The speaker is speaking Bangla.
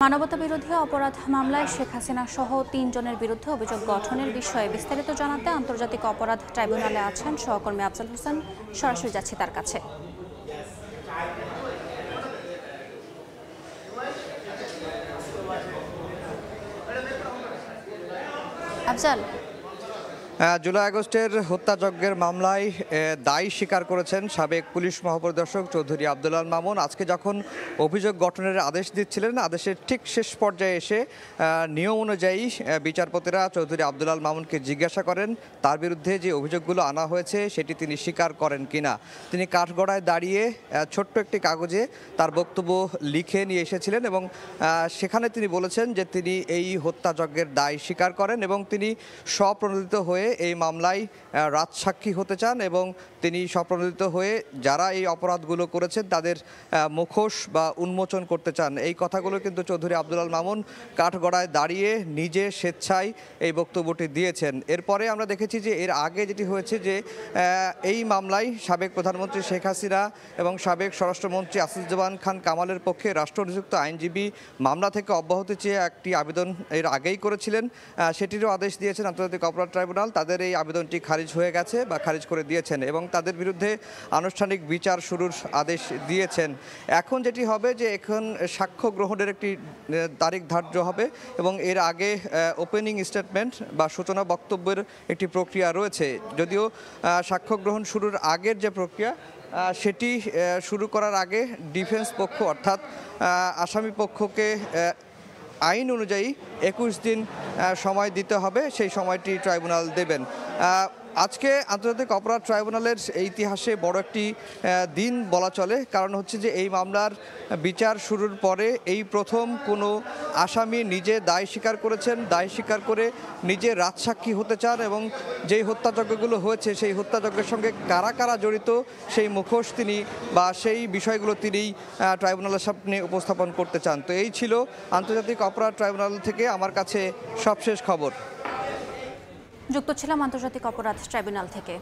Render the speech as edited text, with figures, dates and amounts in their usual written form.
মানবতাবিরোধী অপরাধ মামলায় শেখ হাসিনা সহ ৩ জনের বিরুদ্ধে অভিযোগ গঠনের বিষয়ে বিস্তারিত জানাতে আন্তর্জাতিক অপরাধ ট্রাইব্যুনালে আছেন সহকর্মী আফজাল হোসেন। সরাসরি যাচ্ছি তার কাছে। আফজাল, জুলাই আগস্টের হত্যাযজ্ঞের মামলায় দায় স্বীকার করেছেন সাবেক পুলিশ মহাপরিদর্শক চৌধুরী আব্দুল আল মামুন। আজকে যখন অভিযোগ গঠনের আদেশ দিচ্ছিলেন, আদেশের ঠিক শেষ পর্যায়ে এসে নিয়ম অনুযায়ী বিচারপতিরা চৌধুরী আব্দুল আল মামুনকে জিজ্ঞাসা করেন তার বিরুদ্ধে যে অভিযোগগুলো আনা হয়েছে সেটি তিনি স্বীকার করেন কিনা। তিনি কাঠগড়ায় দাঁড়িয়ে ছোট্ট একটি কাগজে তার বক্তব্য লিখে নিয়ে এসেছিলেন এবং সেখানে তিনি বলেছেন যে তিনি এই হত্যাযজ্ঞের দায় স্বীকার করেন এবং তিনি স্বপ্রণোদিত হয়ে এই মামলায় রাজসাক্ষী হতে চান এবং তিনি স্বপ্রণোদিত হয়ে যারা এই অপরাধগুলো করেছেন তাদের মুখোশ বা উন্মোচন করতে চান। এই কথাগুলো কিন্তু চৌধুরী আব্দুল আল মামুন কাঠগড়ায় দাঁড়িয়ে নিজে স্বেচ্ছায় এই বক্তব্যটি দিয়েছেন। এরপরে আমরা দেখেছি যে এর আগে যেটি হয়েছে যে এই মামলায় সাবেক প্রধানমন্ত্রী শেখ হাসিনা এবং সাবেক স্বরাষ্ট্রমন্ত্রী আসিফুজ্জামান খান কামালের পক্ষে রাষ্ট্রনিযুক্ত আইনজীবী মামলা থেকে অব্যাহতি চেয়ে একটি আবেদন এর আগেই করেছিলেন, সেটিরও আদেশ দিয়েছেন আন্তর্জাতিক অপরাধ ট্রাইব্যুনাল। তাদের এই আবেদনটি খারিজ হয়ে গেছে বা খারিজ করে দিয়েছেন এবং তাদের বিরুদ্ধে আনুষ্ঠানিক বিচার শুরুর আদেশ দিয়েছেন। এখন যেটি হবে যে এখন সাক্ষ্য গ্রহণের একটি তারিখ ধার্য হবে এবং এর আগে ওপেনিং স্টেটমেন্ট বা সূচনা বক্তব্যের একটি প্রক্রিয়া রয়েছে। যদিও সাক্ষ্য গ্রহণ শুরুর আগের যে প্রক্রিয়া সেটি শুরু করার আগে ডিফেন্স পক্ষ অর্থাৎ আসামি পক্ষকে আইন অনুযায়ী 21 দিন সময় দিতে হবে, সেই সময়টি ট্রাইব্যুনাল দেবেন। আজকে আন্তর্জাতিক অপরাধ ট্রাইব্যুনালের ইতিহাসে বড় একটি দিন বলা চলে, কারণ হচ্ছে যে এই মামলার বিচার শুরুর পরে এই প্রথম কোনো আসামি নিজে দায় স্বীকার করেছেন, দায় স্বীকার করে নিজে রাজসাক্ষী হতে চান এবং যেই হত্যাযজ্ঞগুলো হয়েছে সেই হত্যাযজ্ঞের সঙ্গে কারা কারা জড়িত সেই মুখোশ তিনি বা সেই বিষয়গুলো তিনি ট্রাইব্যুনালের সামনে উপস্থাপন করতে চান। তো এই ছিল আন্তর্জাতিক অপরাধ ট্রাইব্যুনাল থেকে আমার কাছে সবশেষ খবর। যুক্ত ছিলাম আন্তর্জাতিক অপরাধ ট্রাইব্যুনাল থেকে।